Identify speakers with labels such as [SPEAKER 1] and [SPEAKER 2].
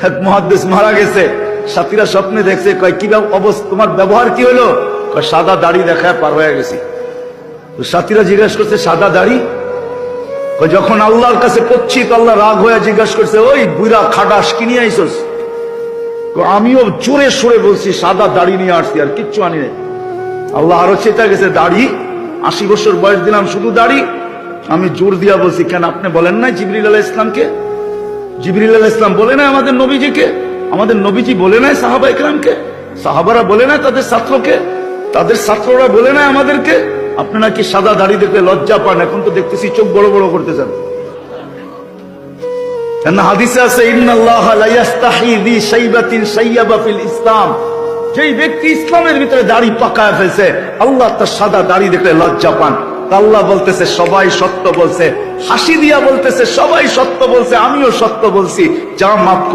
[SPEAKER 1] এক মুহাদ্দিস মারা গেছে, সাথীরা স্বপ্নে দেখছে, কয় কি অবস্থা, তোমার ব্যবহার কি হলো? কয় সাদা দাড়ি দেখায় পার হয়ে গেছি। সাথীরা জিজ্ঞাসা করছে সাদা দাড়ি? যখন আল্লাহর কাছে পড়ছি তো আল্লাহ রাগ হয়ে জিজ্ঞাসা করছে, ওই বুড়া খাটাস কি নিয়ে আইসস? আমিও জোরে সরে বলছি সাদা দাড়ি নিয়ে আসছি, আর কিচ্ছু আনি নাই। আল্লাহ আরো চেতা গেছে, দাড়ি 80 বছর বয়স দিলাম শুধু দাড়ি? আমি জোর দিয়া বলছি, কেন আপনি বলেন নাই জিবরিল আলাইহিস সালামকে? জিবরিল আলাইহিস সালাম বলে নাই আমাদের নবীজিকে? আমাদের নবীজি বলে নাই সাহাবায়ে কেরামকে? সাহাবারা বলে নাই তাদের ছাত্রকে? তাদের ছাত্ররা বলে নাই আমাদেরকে? আপনি নাকি সাদা দাড়ি দেখলে লজ্জা পান, এখন তো দেখতেছি চোখ বড় বড় করতেছেন। হাদিসে আছে, ইন্নাল্লাহা লা ইস্তাহি বি শাইবাতিন শাইয়াবা ফিল ইসলাম। যেই ব্যক্তি ইসলামের ভিতরে দাড়ি পাকায় ফেলছে, আল্লাহ তার সাদা দাড়ি দেখলে লজ্জা পান। আল্লাহ বলতেছে সবাই সত্য বলছে, হাসি দিয়া বলতেছে সবাই সত্য বলছে, আমিও সত্য বলছি, যা মাফ করে